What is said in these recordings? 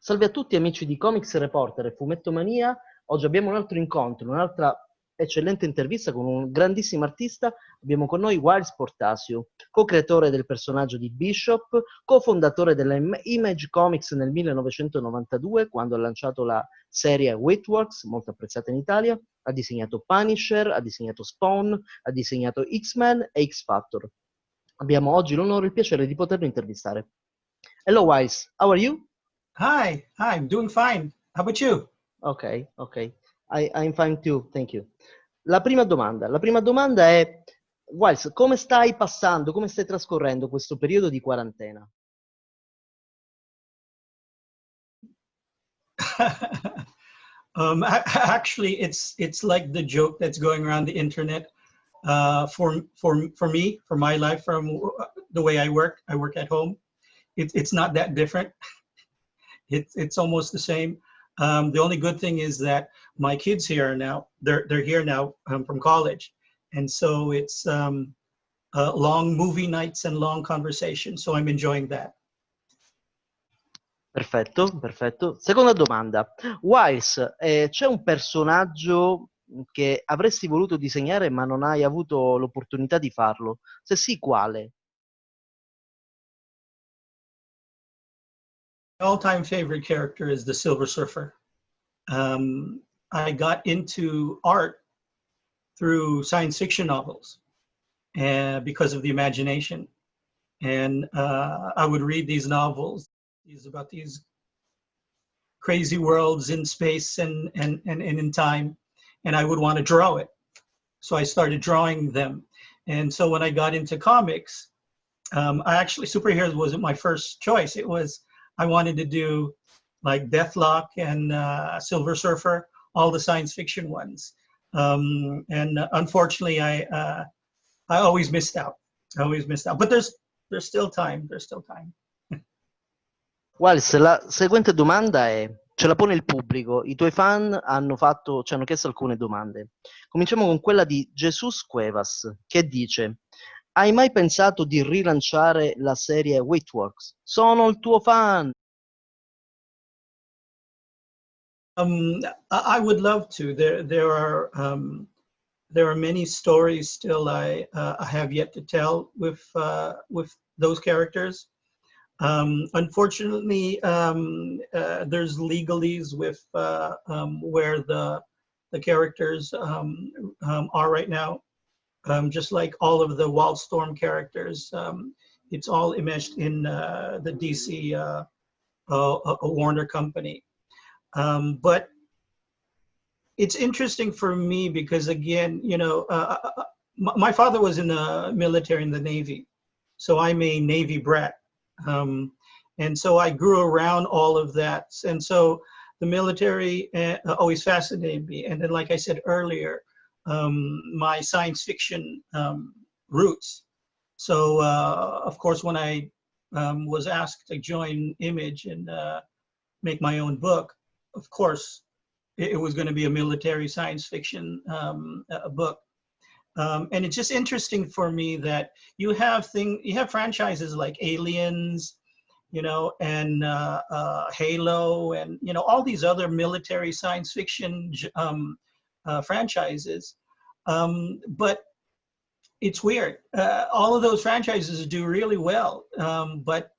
Salve a tutti amici di Comics Reporter e Fumetto Mania. Oggi abbiamo un altro incontro, un'altra eccellente intervista con un grandissimo artista. Abbiamo con noi WHILCE Portacio, co-creatore del personaggio di Bishop, cofondatore della Image Comics nel 1992, quando ha lanciato la serie Wetworks, molto apprezzata in Italia. Ha disegnato Punisher, ha disegnato Spawn, ha disegnato X-Men e X-Factor. Abbiamo oggi l'onore e il piacere di poterlo intervistare. Hello WHILCE, how are you? Hi, I'm doing fine. How about you? Ok. I'm fine too, thank you. La prima domanda è, WHILCE, come stai passando, come stai trascorrendo questo periodo di quarantena? Actually, it's like the joke that's going around the internet. For me, for my life, from the way I work at home. It's not that different. It's almost the same. The only good thing is that my kids here now, they're here now from college. And so it's long movie nights and long conversations. So I'm enjoying that. Perfetto. Seconda domanda. WHILCE, c'è un personaggio che avresti voluto disegnare ma non hai avuto l'opportunità di farlo? Se sì, quale? All-time favorite character is the silversurfer. I got into art through science fiction novels and because of the imagination. And I would read these novels about these crazy worlds in space and in time, and I would want to draw it. So I started drawing them. And so when I got into comics, superheroes wasn't my first choice. It was, I wanted to do like Deathlock and Silversurfer, all the science fiction ones. And unfortunately, I always missed out. But there's still time. WHILCE, la seguente domanda ce la pone il pubblico. I tuoi fan ci hanno chiesto alcune domande. Cominciamo con quella di Jesus Cuevas, che dice: hai mai pensato di rilanciare la serie Wetworks? Sono il tuo fan! I would love to. There are many stories still I have yet to tell with those characters. Unfortunately, there's legalese with where the characters are right now. Just like all of the Wildstorm characters, it's all enmeshed in the DC Warner company. But it's interesting for me because, again, you know, my father was in the military, in the Navy, so I'm a Navy brat. And so I grew around all of that. And so the military always fascinated me. And then, like I said earlier, my science fiction roots. So, of course, when I was asked to join Image and make my own book, of course, it was going to be a military science fiction book. And it's just interesting for me that you have franchises like Aliens, you know, and Halo, and, you know, all these other military science fiction franchises. But it's weird. All of those franchises do really well, but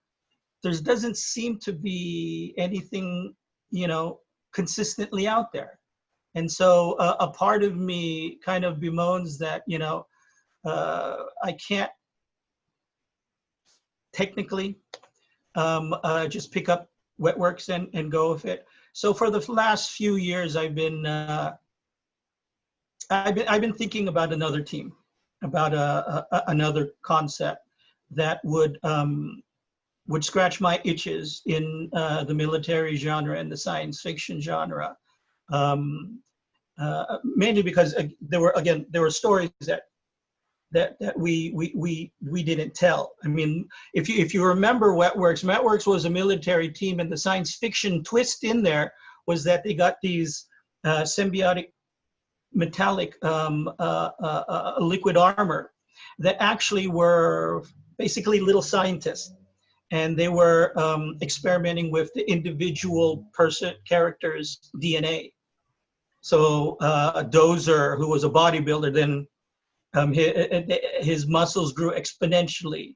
there doesn't seem to be anything, you know, consistently out there. And so a part of me kind of bemoans that, you know, I can't technically just pick up Wetworks and go with it. So for the last few years, I've been thinking about another team, about another concept that would scratch my itches in the military genre and the science fiction genre. Mainly because there were stories that we didn't tell. I mean, if you remember Wetworks was a military team, and the science fiction twist in there was that they got these symbiotic metallic liquid armor that actually were basically little scientists. and they were experimenting with the individual character's DNA. So Dozer, who was a bodybuilder, then his muscles grew exponentially.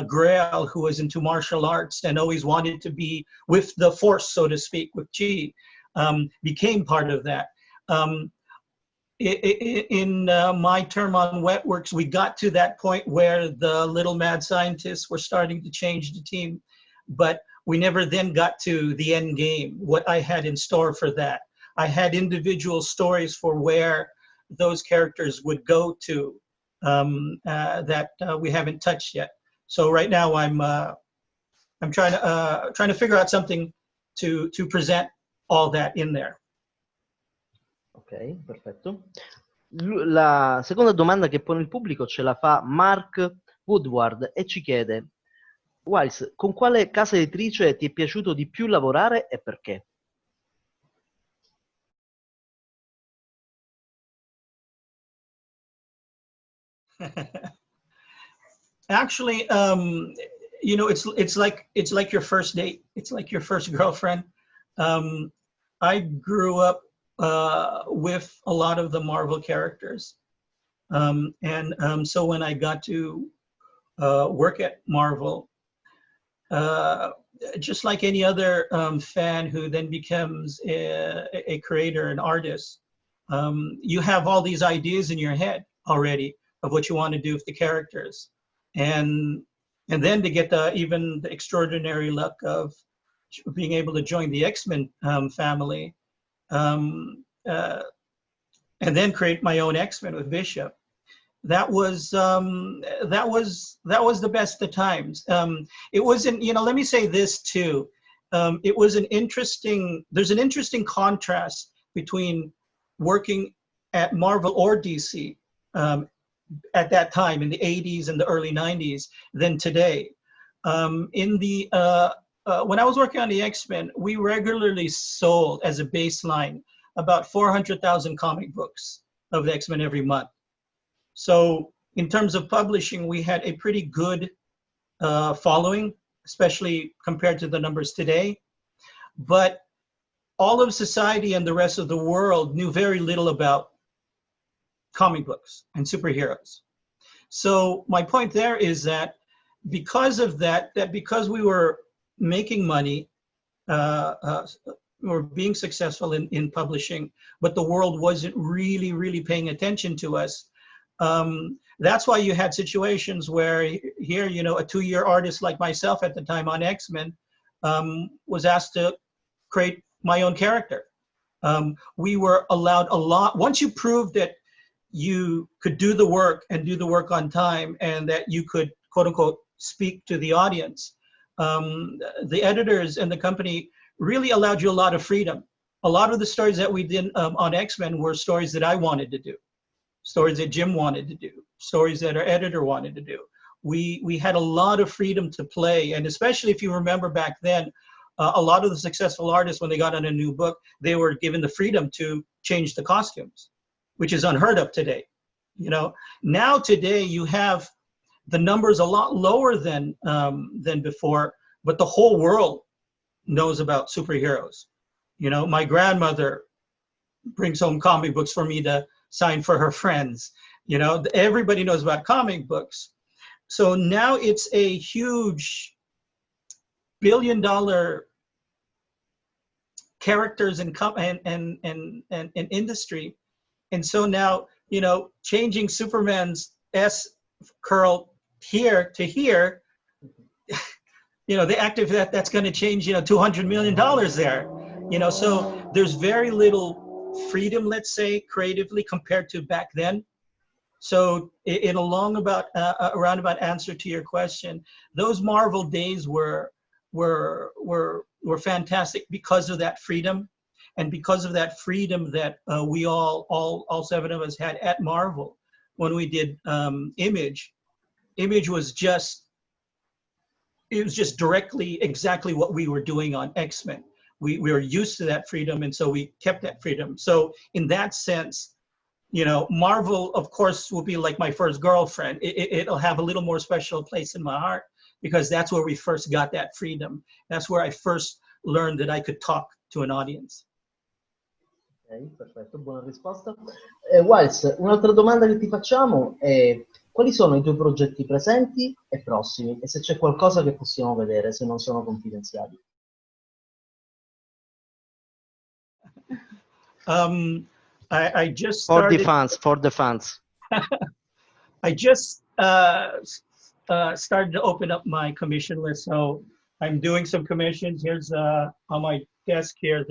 Grail, who was into martial arts and always wanted to be with the force, so to speak, with Chi, became part of that. In my term on Wetworks, we got to that point where the little mad scientists were starting to change the team, but we never then got to the end game, what I had in store for that. I had individual stories for where those characters would go to that we haven't touched yet. So right now I'm trying to figure out something to present all that in there. Ok, perfetto. La seconda domanda che pone il pubblico ce la fa Mark Woodward e ci chiede: Whilce, con quale casa editrice ti è piaciuto di più lavorare e perché? Actually, you know, it's like your first date. It's like your first girlfriend. I grew up with a lot of the Marvel characters, so when I got to work at Marvel, just like any other fan who then becomes a creator, an artist, you have all these ideas in your head already of what you want to do with the characters, and then to get even the extraordinary luck of being able to join the X-Men family, and then create my own X-Men with Bishop. That was the best of times. It wasn't, you know, let me say this too. It was there's an interesting contrast between working at Marvel or DC at that time in the 80s and the early 90s than today. When I was working on the X-Men, we regularly sold as a baseline about 400,000 comic books of the X-Men every month. So in terms of publishing, we had a pretty good following, especially compared to the numbers today. But all of society and the rest of the world knew very little about comic books and superheroes. So my point there is that because of that because we were making money, we were being successful in publishing, but the world wasn't really paying attention to us. That's why you had situations where here, you know, a 2-year artist like myself at the time on X-Men was asked to create my own character. We were allowed a lot. Once you proved that you could do the work and do the work on time and that you could, quote unquote, speak to the audience, the editors and the company really allowed you a lot of freedom. A lot of the stories that we did on X-Men were stories that I wanted to do, stories that Jim wanted to do, stories that our editor wanted to do. We had a lot of freedom to play, and especially if you remember back then, a lot of the successful artists, when they got on a new book, they were given the freedom to change the costumes, which is unheard of today. You know, now today you have the numbers a lot lower than before, but the whole world knows about superheroes. You know, my grandmother brings home comic books for me to sign for her friends. You know, everybody knows about comic books. So now it's a huge billion-dollar characters and industry. And so now, you know, changing Superman's S curl here to here, you know, the active that's going to change, you know, $200 million there. You know, so there's very little freedom, let's say, creatively compared to back then. So in a roundabout answer to your question, those Marvel days were fantastic because of that freedom, and because of that freedom that we all 7 of us had at Marvel when we did Image. Image was just directly exactly what we were doing on X-Men. We were used to that freedom, and so we kept that freedom. So in that sense, you know, Marvel, of course, will be like my first girlfriend. It'll have a little more special place in my heart because that's where we first got that freedom. That's where I first learned that I could talk to an audience. Ok, perfetto, buona risposta. Whiles, un'altra domanda che ti facciamo è quali sono i tuoi progetti presenti e prossimi e se c'è qualcosa che possiamo vedere, se non sono confidenziali. I just started... For the fans. I just started to open up my commission list, so I'm doing some commissions. Here's on my desk here.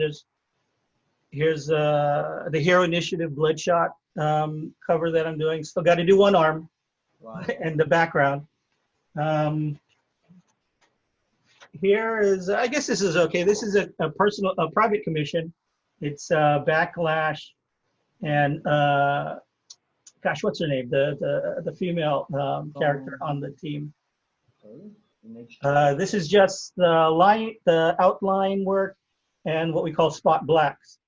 Here's the Hero Initiative Bloodshot cover that I'm doing. Still got to do one arm. Wow. And the background. Here is, I guess this is okay. This is a private commission. It's Backlash and gosh, what's her name? The female character on the team. This is just the outline work and what we call spot blacks.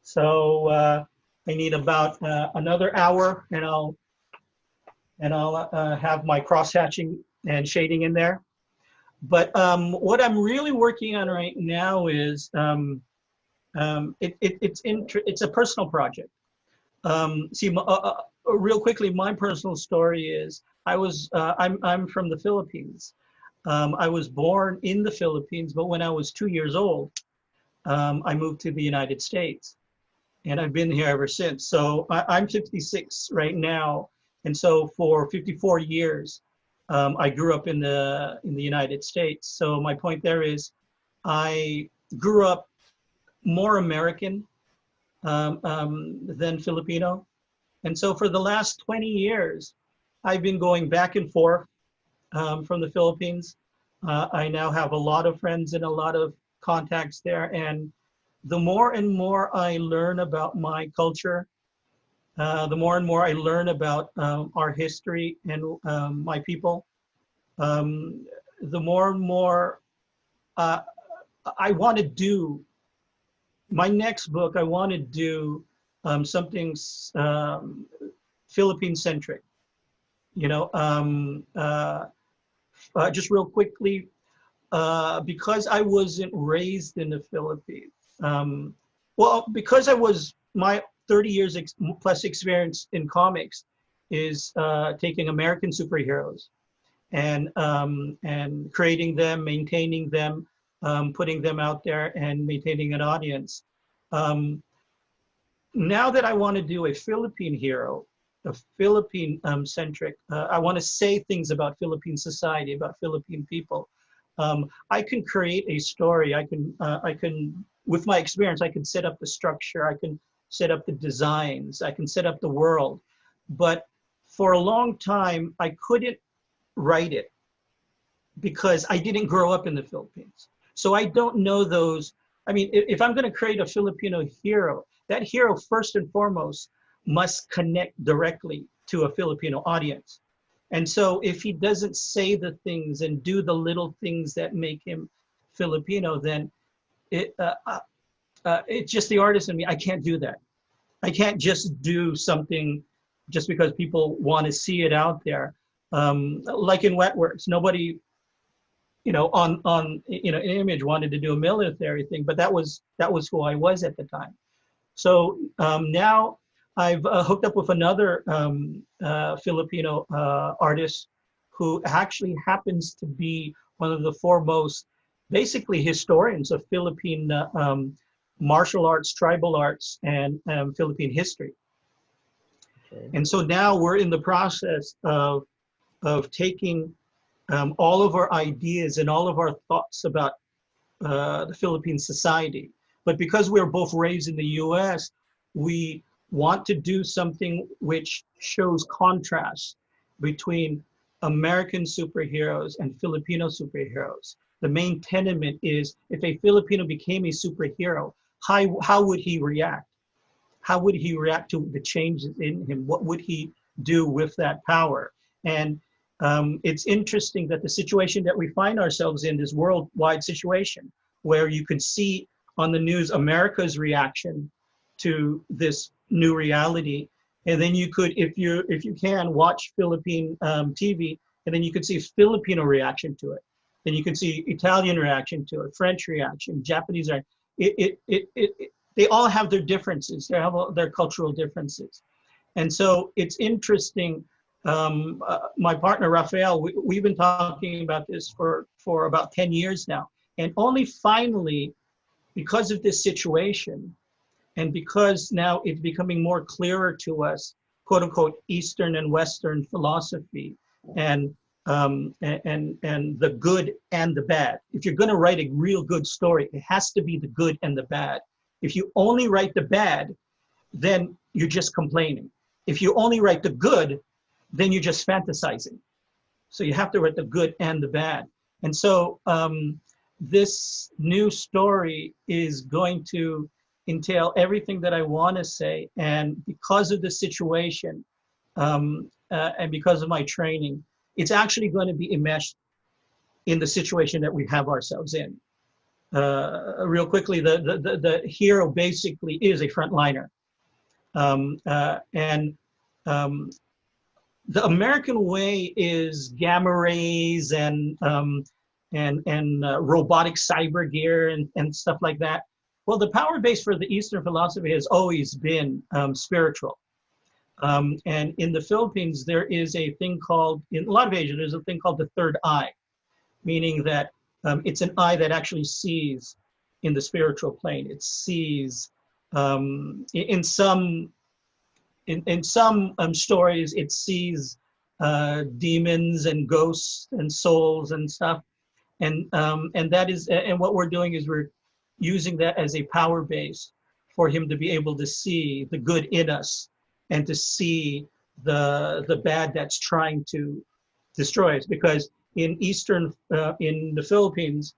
So I need about another hour, and I'll have my cross hatching and shading in there. But what I'm really working on right now is it's a personal project. See, real quickly, my personal story is I'm from the Philippines. I was born in the Philippines, but when I was 2 years old, I moved to the United States, and I've been here ever since. So I'm 56 right now, and so for 54 years, I grew up in the United States. So my point there is, I grew up more American than Filipino. And so for the last 20 years, I've been going back and forth from the Philippines. I now have a lot of friends and a lot of contacts there. And the more and more I learn about my culture, the more and more I learn about our history and my people, the more and more I want to do. My next book, I want to do something Philippine-centric. You know, just real quickly, because I wasn't raised in the Philippines. Well, because my 30 years plus experience in comics is taking American superheroes and creating them, maintaining them, putting them out there and maintaining an audience. Now that I want to do a Philippine hero, a Philippine centric, I want to say things about Philippine society, about Philippine people. I can create a story. I can, with my experience, I can set up the structure. I can set up the designs. I can set up the world. But for a long time, I couldn't write it because I didn't grow up in the Philippines. So I don't know those. I mean, if I'm going to create a Filipino hero, that hero first and foremost must connect directly to a Filipino audience. And so if he doesn't say the things and do the little things that make him Filipino, then it's just the artist in me. I can't do that. I can't just do something just because people want to see it out there. Like in Wetworks, nobody, you know, in Image wanted to do a military thing, but that was who I was at the time. So now I've hooked up with another Filipino artist who actually happens to be one of the foremost, basically, historians of Philippine martial arts, tribal arts, and Philippine history. Okay. And so now we're in the process of taking all of our ideas and all of our thoughts about the Philippine society. But because we're both raised in the US, we want to do something which shows contrast between American superheroes and Filipino superheroes. The main tenement is, if a Filipino became a superhero, how would he react? How would he react to the changes in him? What would he do with that power? And it's interesting that the situation that we find ourselves in, this worldwide situation, where you could see on the news America's reaction to this new reality, and then you could, if you can, watch Philippine TV, and then you could see Filipino reaction to it. Then you could see Italian reaction to it, French reaction, Japanese reaction. They all have their differences. They have their cultural differences. And so it's interesting. My partner, Rafael, we've been talking about this for about 10 years now. And only finally, because of this situation, and because now it's becoming more clearer to us, quote unquote, Eastern and Western philosophy, and the good and the bad. If you're going to write a real good story, it has to be the good and the bad. If you only write the bad, then you're just complaining. If you only write the good, then you're just fantasizing. So you have to write the good and the bad. And so this new story is going to entail everything that I want to say. And because of the situation and because of my training, it's actually going to be enmeshed in the situation that we have ourselves in. Real quickly, the hero basically is a frontliner. The American way is gamma rays and robotic cyber gear and stuff like that. Well, the power base for the Eastern philosophy has always been spiritual. And in the Philippines, there is a thing called, in a lot of Asia, there's a thing called the third eye, meaning that it's an eye that actually sees in the spiritual plane. It sees in some stories, it sees demons and ghosts and souls and stuff, and that is, and what we're doing is we're using that as a power base for him to be able to see the good in us and to see the bad that's trying to destroy us. Because in the Philippines,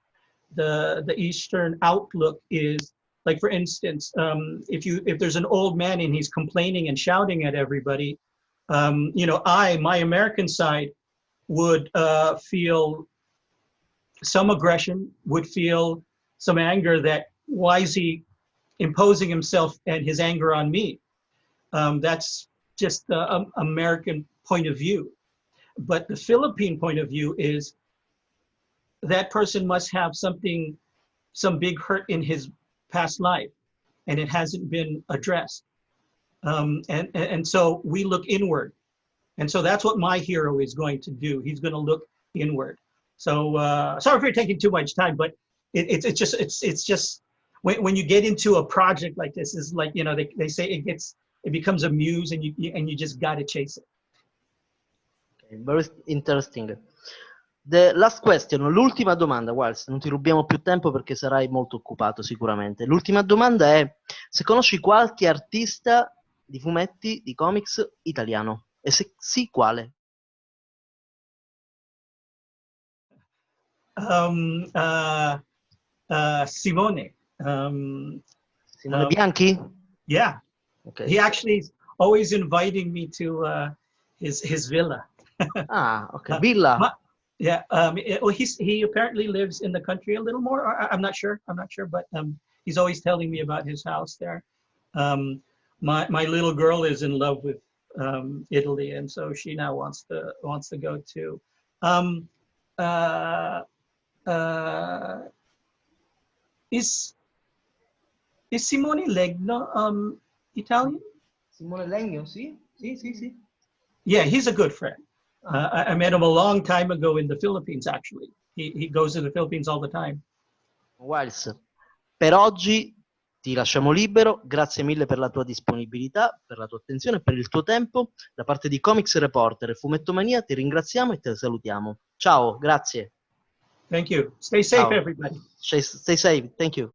the Eastern outlook is, like, for instance, if there's an old man and he's complaining and shouting at everybody, my American side would feel some aggression, would feel some anger that, why is he imposing himself and his anger on me? That's just the American point of view. But the Philippine point of view is that person must have some big hurt in his past life, and it hasn't been addressed. And so we look inward. And so that's what my hero is going to do. He's going to look inward. So sorry for taking too much time, but it's just when you get into a project like this, is like, they say it becomes a muse, and you just got to chase it. Okay, very interesting. The last question, l'ultima domanda, Wiles, non ti rubiamo più tempo perché sarai molto occupato sicuramente. L'ultima domanda è se conosci qualche artista di fumetti, di comics italiano, e se sì, quale? Simone. Simone Bianchi? Yeah. Okay. He actually is always inviting me to his villa. Okay. Villa. Yeah. He apparently lives in the country a little more. I'm not sure, but he's always telling me about his house there. My little girl is in love with Italy, and so she now wants to go too. Is Simone Legno Italian? Simone Legno, sì. Yeah, he's a good friend. I met him a long time ago in the Philippines, actually. He goes to the Philippines all the time. Wiles, per oggi ti lasciamo libero. Grazie mille per la tua disponibilità, per la tua attenzione e per il tuo tempo. Da parte di Comics Reporter e Fumettomania ti ringraziamo e ti salutiamo. Ciao, grazie. Thank you. Stay safe, Ciao. everybody. Stay safe. Thank you.